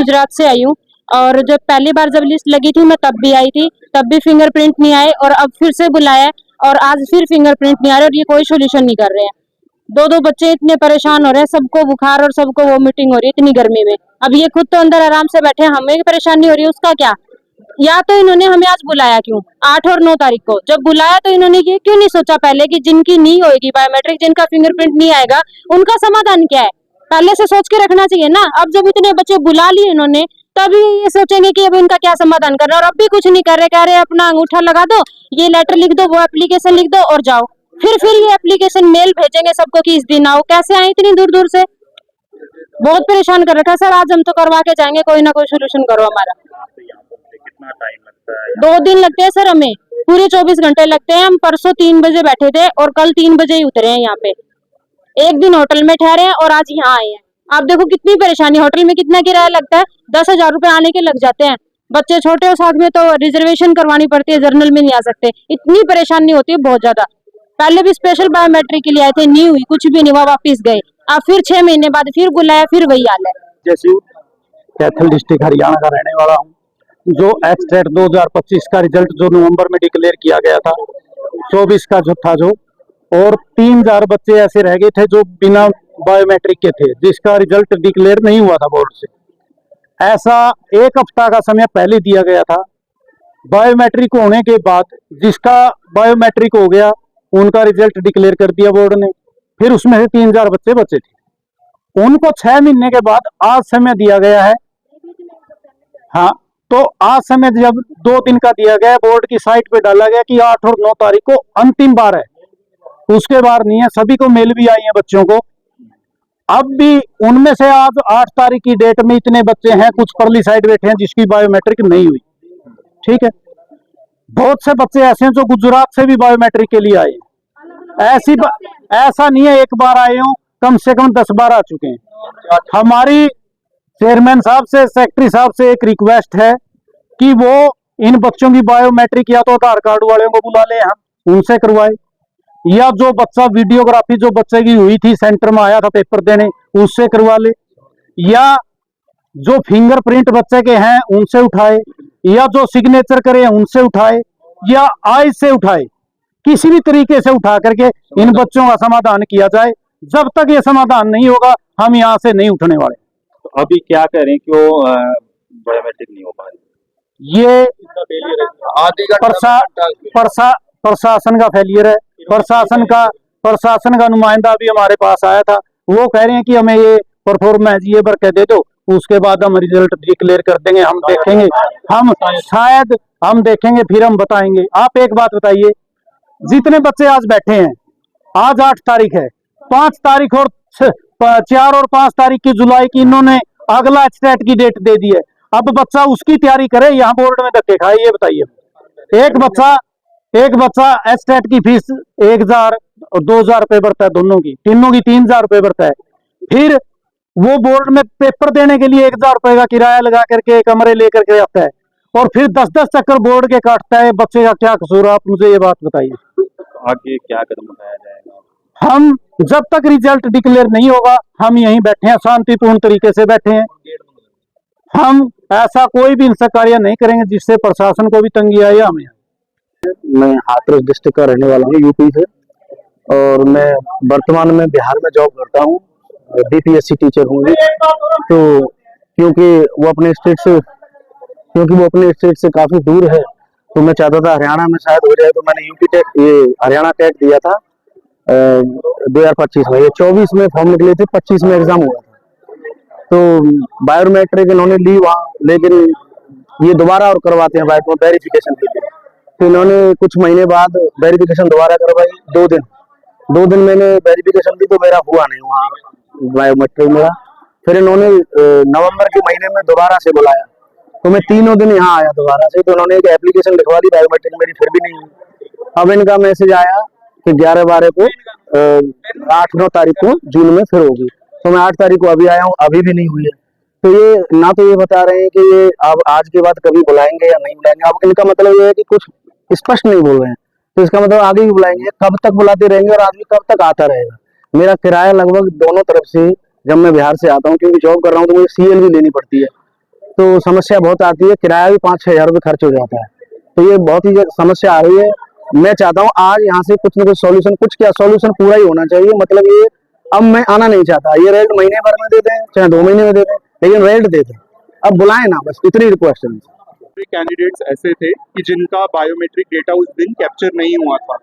गुजरात से आई हूँ और जब पहली बार जब लिस्ट लगी थी मैं तब भी आई थी, तब भी फिंगरप्रिंट नहीं आए और अब फिर से बुलाया है और आज फिर फिंगरप्रिंट नहीं आ रहे और ये कोई सोल्यूशन नहीं कर रहे हैं। दो बच्चे इतने परेशान हो रहे हैं, सबको बुखार और सबको वोमिटिंग हो रही है इतनी गर्मी में। अब ये खुद तो अंदर आराम से बैठे हैं, हमें परेशानी हो रही है, उसका क्या। या तो इन्होंने हमें आज बुलाया क्यों 8 और 9 तारीख को, जब बुलाया तो इन्होंने ये क्यों नहीं सोचा पहले कि जिनकी नहीं होगी बायोमेट्रिक, जिनका फिंगरप्रिंट नहीं आएगा, उनका समाधान क्या है, पहले से सोच के रखना चाहिए ना। अब जब इतने बच्चे बुला लिए इन्होंने, तभी ये सोचेंगे कि अब इनका क्या समाधान करना है, और अब भी कुछ नहीं कर रहे, कह रहे अपना अंगूठा लगा दो, ये लेटर लिख दो, वो एप्लीकेशन लिख दो और जाओ। फिर ये एप्लीकेशन मेल भेजेंगे सबको कि इस दिन आओ। कैसे आए इतनी दूर दूर से, बहुत परेशान कर रखा है सर। आज हम तो करवा के जाएंगे, कोई ना कोई सोल्यूशन करो हमारा। कितना टाइम लगता है? 2 दिन लगते हैं सर, हमें पूरे 24 घंटे लगते हैं। हम परसों 3 बजे बैठे थे और कल 3 बजे ही उतरे हैं यहाँ पे। एक दिन होटल में ठहरे हैं और आज यहाँ आए हैं। आप देखो कितनी परेशानी, होटल में कितना किराया लगता है, 10,000 रुपए आने के लग जाते हैं। बच्चे छोटे और साथ में तो रिजर्वेशन करवानी पड़ती है, जर्नल में नहीं आ सकते, इतनी परेशानी होती है बहुत ज्यादा। पहले भी स्पेशल बायोमेट्रिक के लिए आए थे, नहीं हुई, कुछ भी नहीं हुआ, वापिस गए। अब फिर 6 महीने बाद फिर बुलाया, फिर वही हाल है। जैसे कैथल डिस्ट्रिक्ट हरियाणा का रहने वाला हूँ। जो एक्सटेट 2025 का रिजल्ट जो नवंबर में डिक्लेयर किया गया था, 24 का जो था जो, और 3000 बच्चे ऐसे रह गए थे जो बिना बायोमेट्रिक के थे, जिसका रिजल्ट डिक्लेयर नहीं हुआ था बोर्ड से। ऐसा 1 हफ्ता का समय पहले दिया गया था। बायोमेट्रिक होने के बाद जिसका बायोमेट्रिक हो गया, उनका रिजल्ट डिक्लेयर कर दिया बोर्ड ने। फिर उसमें से 3000 बच्चे बचे थे, उनको 6 महीने के बाद आज समय दिया गया है। हाँ, तो आज समय जब 2 दिन का दिया गया, बोर्ड की साइट पे डाला गया कि 8 और 9 तारीख को अंतिम बार है, उसके बाद नहीं है। सभी को मेल भी आई है बच्चों को। अब भी उनमें से आज 8 तारीख की डेट में इतने बच्चे हैं, कुछ परली साइड बैठे हैं जिसकी बायोमेट्रिक नहीं हुई। ठीक है, बहुत से बच्चे ऐसे हैं जो गुजरात से भी बायोमेट्रिक के लिए आए। ऐसा नहीं है एक बार आए हो, कम से कम 10 बार आ चुके हैं। हमारी चेयरमैन साहब से, सेक्रेटरी साहब से एक रिक्वेस्ट है कि वो इन बच्चों की बायोमेट्रिक या तो आधार कार्ड वाले को बुला ले, हम उनसे करवाए, या जो बच्चा वीडियोग्राफी जो बच्चे की हुई थी, सेंटर में आया था पेपर देने, उससे करवा ले, या जो फिंगरप्रिंट बच्चे के हैं उनसे उठाए, या जो सिग्नेचर करे उनसे उठाए, या आईज से उठाए, किसी भी तरीके से उठा करके इन बच्चों का समाधान किया जाए। जब तक ये समाधान नहीं होगा, हम यहाँ से नहीं उठने वाले। तो अभी क्या करें, क्यों बायोमेट्रिक नहीं हो पा रही? ये प्रशासन का फेलियर है। प्रशासन का नुमाइंदा भी हमारे पास आया था, वो कह रहे हैं कि हमें ये परफॉर्मेंस ये वर्क दे दो, उसके बाद हम रिजल्ट डिक्लेयर कर देंगे, हम देखेंगे, हम शायद हम देखेंगे, फिर हम बताएंगे। आप एक बात बताइए, जितने बच्चे आज बैठे हैं, आज 8 तारीख है, 5 तारीख और 4 और 5 तारीख की जुलाई की इन्होंने अगला एक्सटेट की डेट दे दी है। अब बच्चा उसकी तैयारी करे, यहाँ बोर्ड में धक्के खाए, ये बताइए। एक बच्चा एक्सटेट की फीस 1000 और 2000 रुपए भरता है, दोनों की, तीनों की 3000 रुपए भरता है। फिर वो बोर्ड में पेपर देने के लिए 1000 रुपए का किराया लगा करके कमरे लेकर के आता है, और फिर 10-10 चक्कर बोर्ड के काटता है। बच्चे का क्या कसूर है, आप मुझे ये बात बताइए। आगे क्या कदम उठाया जाएगा? हम जब तक रिजल्ट डिक्लेयर नहीं होगा, हम यहीं बैठे हैं, शांतिपूर्ण तरीके से बैठे हैं। हम ऐसा कोई भी हिंसक कार्य नहीं करेंगे जिससे प्रशासन को भी तंगी आए। हमें, मैं हाथरस डिस्ट्रिक्ट का रहने वाला हूँ, यूपी से, और मैं वर्तमान में बिहार में जॉब करता हूँ, बीपीएससी टीचर हूँ। तो क्योंकि वो अपने स्टेट से काफी दूर है, तो मैं चाहता था हरियाणा में शायद हो जाए, तो मैंने यूपी टेक, ये हरियाणा टेक दिया था 2025 में। ये 24 में फॉर्म निकले थे, 25 में एग्जाम हुआ था। तो बायोमेट्रिक इन्होंने ली वहाँ, लेकिन ये दोबारा और करवाते हैं वेरिफिकेशन के लिए। तो इन्होंने कुछ महीने बाद वेरिफिकेशन दोबारा करवाई, 2 दिन मैंने वेरिफिकेशन दी, तो मेरा हुआ नहीं वहाँ बायोमेट्रिक मेरा। फिर इन्होंने नवंबर के महीने में दोबारा से बुलाया, तो मैं 3 दिन यहाँ आया दोबारा से, तो उन्होंने एक एप्लीकेशन लिखवा दी बायोमेट्रिक मेरी, फिर भी नहीं हुई। अब इनका मैसेज आया कि 11-12 को 8-9 तारीख को जून में फिर होगी, तो मैं 8 तारीख को अभी आया हूँ, अभी भी नहीं हुई है। तो ये ना तो ये बता रहे हैं कि ये अब आज के बाद कभी बुलाएंगे या नहीं बुलाएंगे। अब इनका मतलब ये है कि कुछ स्पष्ट नहीं बोल रहे हैं, तो इसका मतलब आगे भी बुलाएंगे। कब तक बुलाते रहेंगे और आदमी कब तक आता रहेगा? मेरा किराया लगभग दोनों तरफ से, जब मैं बिहार से आता हूँ, क्योंकि जॉब कर रहा हूँ, तो मुझे सीएल भी लेनी पड़ती है, तो समस्या बहुत आती है, किराया भी 5-6 हजार रुपये खर्च हो जाता है, तो ये बहुत ही समस्या आ रही है। मैं चाहता हूँ आज यहाँ से कुछ न कुछ सॉल्यूशन, कुछ क्या सॉल्यूशन पूरा ही होना चाहिए। मतलब ये अब मैं आना नहीं चाहता, ये रेंट महीने भर में दे दें चाहे 2 महीने में दे दें, लेकिन रेंट दे दें, अब बुलाएं ना, बस इतनी रिक्वेस्ट है। कैंडिडेट्स ऐसे थे कि जिनका बायोमेट्रिक डेटा उस दिन कैप्चर नहीं हुआ था।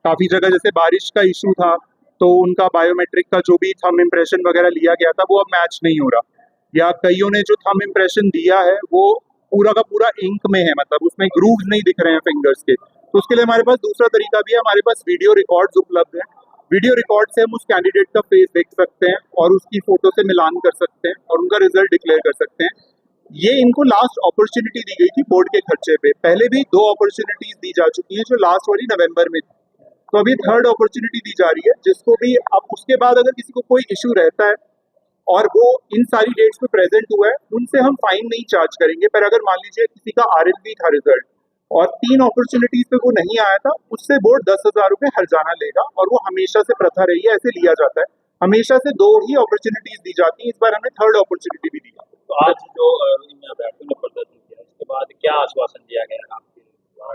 काफ़ी जगह जैसे बारिश का इशू था तो उनका बायोमेट्रिक का जो भी थंब इम्प्रेशन वगैरह लिया गया था वो अब मैच नहीं हो रहा, या कईयों ने जो थंब इम्प्रेशन दिया है वो पूरा का पूरा इंक में है, मतलब उसमें ग्रूव्स नहीं दिख रहे हैं फिंगर्स के। तो उसके लिए हमारे पास दूसरा तरीका भी है, हमारे पास वीडियो रिकॉर्ड्स उपलब्ध हैं। वीडियो रिकॉर्ड से हम उस कैंडिडेट का फेस देख सकते हैं और उसकी फोटो से मिलान कर सकते हैं और उनका रिजल्ट डिक्लेयर कर सकते हैं। ये इनको लास्ट अपॉर्चुनिटी दी गई थी बोर्ड के खर्चे पे, पहले भी 2 अपॉर्चुनिटीज दी जा चुकी हैं जो लास्ट वाली नवंबर में थी, तो अभी 3rd अपॉर्चुनिटी दी जा रही है, जिसको भी अब उसके बाद अगर किसी को कोई इशू रहता है और वो इन सारी डेट्स पे प्रेजेंट हुआ है, उनसे हम फाइन नहीं चार्ज करेंगे। पर अगर मान लीजिए किसी का RLB था रिजल्ट और 3 अपॉर्चुनिटीज पे वो नहीं आया था, उससे बोर्ड 10,000 रुपये हर्जाना लेगा, और वो हमेशा से प्रथा रही है, ऐसे लिया जाता है। हमेशा से 2 ही अपॉर्चुनिटीज दी जाती हैं, इस बार हमने 3rd अपॉर्चुनिटी भी दी। तो आज जो इन अभ्यर्थियों ने प्रदर्शन किया उसके बाद क्या आश्वासन दिया गया है आपके?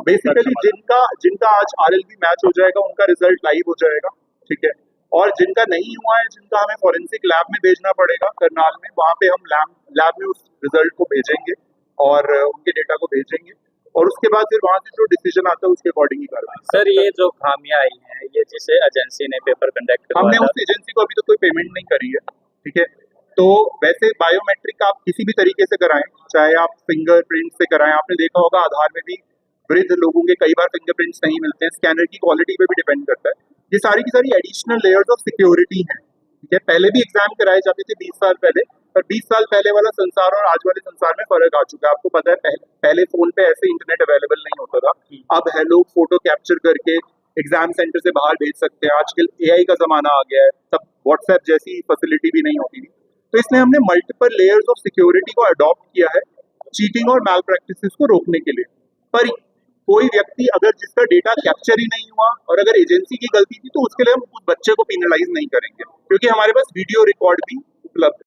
बेसिकली जिनका आज RLB मैच हो जाएगा उनका रिजल्ट लाइव हो जाएगा, ठीक है, और जिनका नहीं हुआ है, जिनका हमें फॉरेंसिक लैब में भेजना पड़ेगा करनाल में, वहाँ पे हम लैब में उस रिजल्ट को भेजेंगे और उनके डेटा को भेजेंगे, और उसके बाद फिर वहाँ से जो डिसीजन आता है उसके अकॉर्डिंग ही करवाएंगे। सर ये जो खामियां आई हैं ये जिस एजेंसी ने पेपर कंडक्ट हमने उस एजेंसी को अभी तो कोई पेमेंट नहीं करी है, ठीक है। तो वैसे बायोमेट्रिक आप किसी भी तरीके से कराएं, चाहे आप फिंगरप्रिंट से कराएं, आपने देखा होगा आधार में भी वृद्ध लोगों के कई बार फिंगरप्रिंट्स नहीं मिलते हैं, स्कैनर की क्वालिटी पे भी डिपेंड करता है। ये सारी की सारी एडिशनल लेयर्स ऑफ सिक्योरिटी हैं, ठीक है। पहले भी एग्जाम कराए जाते थे 20 साल पहले, पर 20 साल पहले वाला संसार और आज वाले संसार में फर्क आ चुका है। आपको पता है पहले फोन पे ऐसे इंटरनेट अवेलेबल नहीं होता था, अब है, लोग फोटो कैप्चर करके एग्जाम सेंटर से बाहर भेज सकते हैं। आजकल AI का जमाना आ गया है, तब व्हाट्सएप जैसी फैसिलिटी भी नहीं होती थी, तो इसलिए हमने मल्टीपल लेयर्स ऑफ सिक्योरिटी को अडॉप्ट किया है चीटिंग और मैल प्रैक्टिसेस को रोकने के लिए। पर कोई व्यक्ति अगर जिसका डेटा कैप्चर ही नहीं हुआ और अगर एजेंसी की गलती थी, तो उसके लिए हम उस बच्चे को पेनलाइज नहीं करेंगे, क्योंकि हमारे पास वीडियो रिकॉर्ड भी उपलब्ध है।